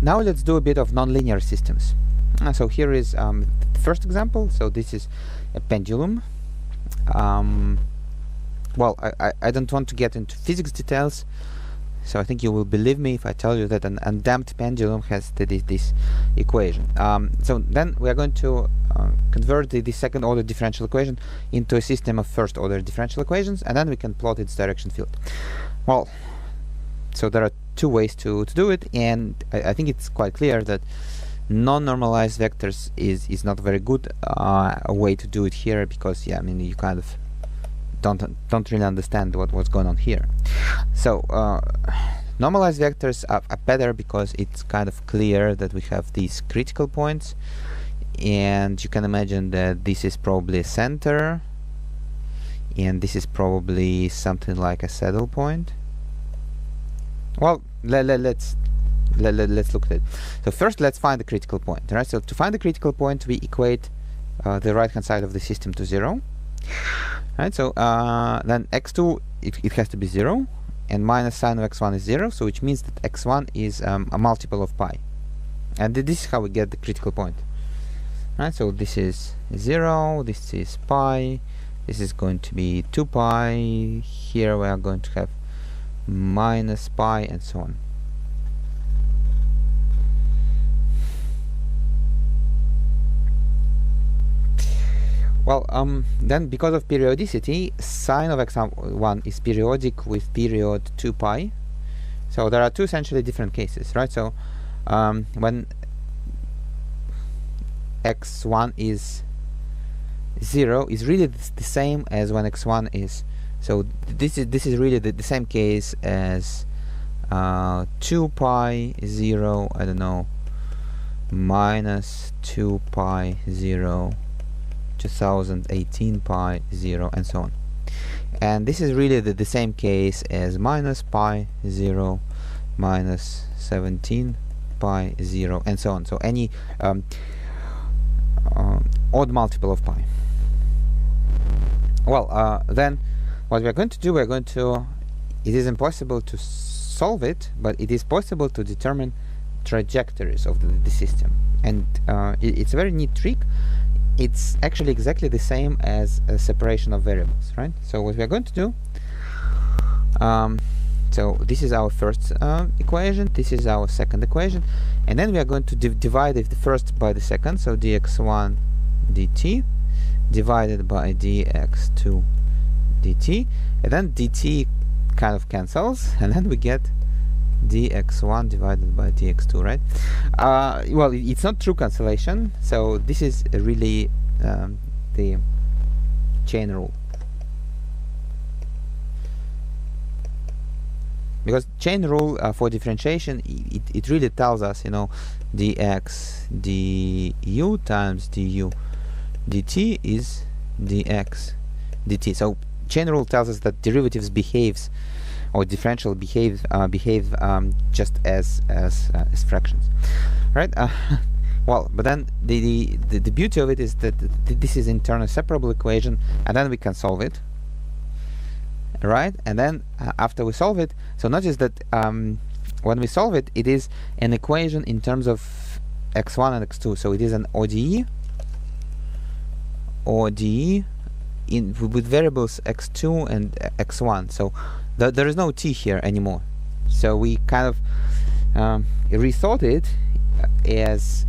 now let's do a bit of nonlinear systems. So here is the first example. So this is a pendulum. Well, I don't want to get into physics details, so I think you will believe me if I tell you that an undamped pendulum has this equation. So then we are going to convert the second order differential equation into a system of first order differential equations, and then we can plot its direction field. Well, so there are two ways to do it, and I think it's quite clear that non-normalized vectors is not a very good way to do it here, because yeah, I mean, you kind of don't really understand what's going on here. So normalized vectors are better because it's kind of clear that we have these critical points, and you can imagine that this is probably a center, and this is probably something like a saddle point. Well, let's look at it. So first, let's find the critical point. Right. So to find the critical point, we equate the right-hand side of the system to 0. Right. So then x2 it has to be 0, and minus sine of x1 is 0. So which means that x1 is a multiple of pi, and this is how we get the critical point. Right. So this is 0. This is pi. This is going to be 2 pi. Here we are going to have minus pi, and so on. Well, then because of periodicity, sine of x1 is periodic with period 2 pi. So there are two essentially different cases, right? So when x1 is 0 is really the same as when x1 is. So this is really the same case as 2 pi 0, I don't know, minus 2 pi 0, 2018 pi 0, and so on. And this is really the same case as minus pi 0, minus 17 pi 0, and so on. So any odd multiple of pi. Well, then what we're going to do, it is impossible to solve it, but it is possible to determine trajectories of the system. And it's a very neat trick. It's actually exactly the same as a separation of variables, right? So what we are going to do, so this is our first equation, this is our second equation, and then we are going to divide the first by the second, so dx1 dt divided by dx2 dt, and then dt kind of cancels, and then we get dx1 divided by dx2, right? Well, it's not true cancellation, so this is really the chain rule, because chain rule for differentiation, it really tells us, you know, dx du times du dt is dx dt. So chain rule tells us that derivatives behaves, or differential behave just as fractions, right? Well, but then the beauty of it is that this is in turn a separable equation, and then we can solve it, right? And then after we solve it, so notice that when we solve it, it is an equation in terms of x1 and x2. So it is an ODE with variables x2 and x1. So there is no t here anymore. So we kind of rethought it as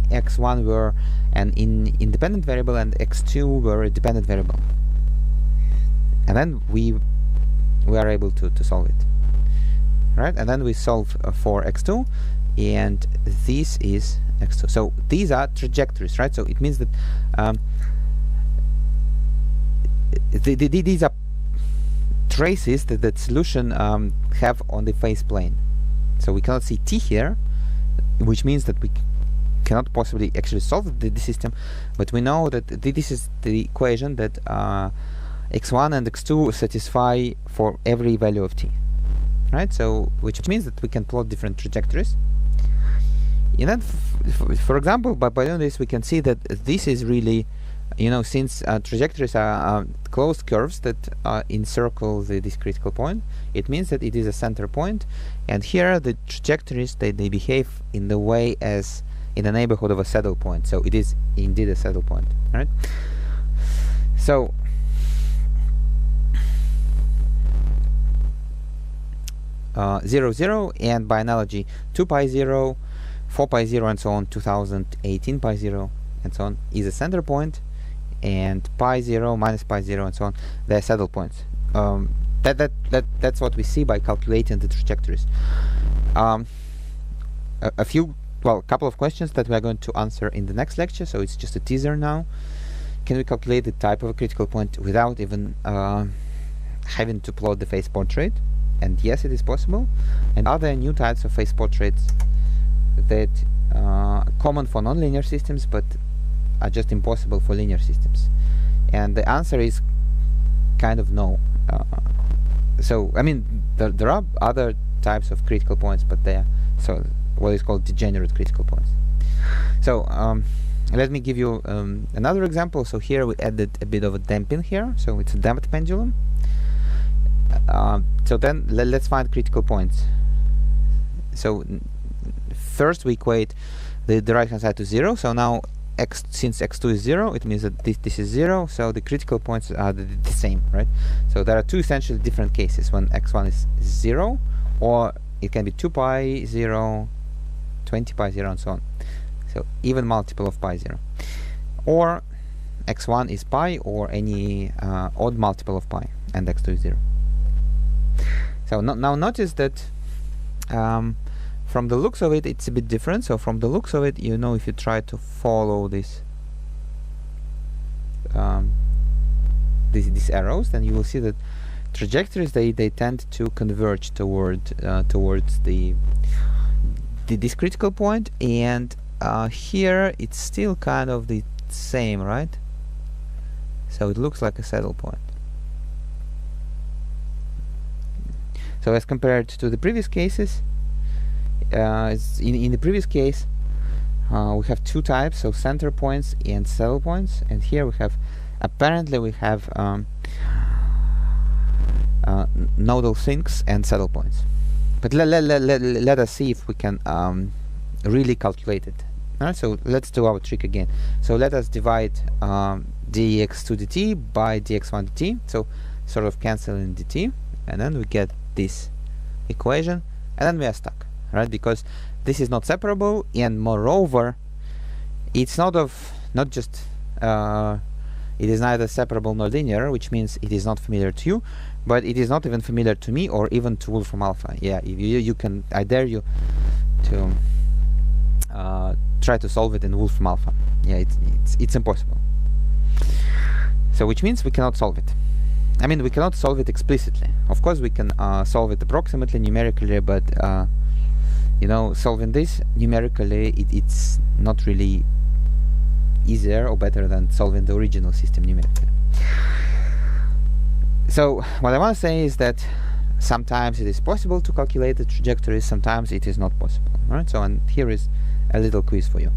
x1 were an independent variable and x2 were a dependent variable, and then we are able to solve it, right? And then we solve for x2, and this is x2. So these are trajectories, right? So it means that these are traces that the solution have on the phase plane. So we cannot see t here, which means that we cannot possibly actually solve the system, but we know that this is the equation that x1 and x2 satisfy for every value of t, right? So which means that we can plot different trajectories. And then for example, by doing this, we can see that this is really you know, since trajectories are closed curves that encircle this critical point, it means that it is a center point, and here the trajectories they behave in the way as in the neighborhood of a saddle point, so it is indeed a saddle point, right? So uh, 0, 0, and by analogy 2 pi 0, 4 pi 0, and so on, 2018 pi 0, and so on, is a center point, and pi 0, minus pi 0, and so on, they're saddle points. That's what we see by calculating the trajectories. A couple of questions that we are going to answer in the next lecture, so it's just a teaser now. Can we calculate the type of a critical point without even having to plot the phase portrait? And yes, it is possible. And are there new types of phase portraits that are common for nonlinear systems but are just impossible for linear systems? And the answer is kind of no. So I mean, there are other types of critical points, but they are what is called degenerate critical points. So let me give you another example. So here we added a bit of a damping here, so it's a damped pendulum. So then let's find critical points. So first we equate the right hand side to 0. So now since x2 is 0, it means that this is 0, so the critical points are the same, right? So there are two essentially different cases when x1 is 0, or it can be 2 pi 0, 20 pi 0, and so on. So even multiple of pi 0. Or x1 is pi, or any odd multiple of pi, and x2 is 0. So now notice that from the looks of it, it's a bit different. So from the looks of it, you know, if you try to follow this these arrows, then you will see that trajectories they tend to converge towards this critical point, and here it's still kind of the same, right? So it looks like a saddle point. So as compared to the previous cases, in the previous case we have two types, so center points and saddle points, and here we have nodal sinks and saddle points. But let us see if we can really calculate it. Alright, so let's do our trick again. So let us divide dx2 dt by dx1 dt, so sort of canceling dt, and then we get this equation, and then we are stuck, right? Because this is not separable, and moreover, it's not just it is neither separable nor linear, which means it is not familiar to you, but it is not even familiar to me or even to Wolfram Alpha. Yeah, if you can, I dare you to try to solve it in Wolfram Alpha. Yeah, it's impossible. So which means we cannot solve it. I mean, we cannot solve it explicitly. Of course, we can solve it approximately, numerically, but you know, solving this numerically, it's not really easier or better than solving the original system numerically. So what I want to say is that sometimes it is possible to calculate the trajectories, sometimes it is not possible. Right? So, and here is a little quiz for you.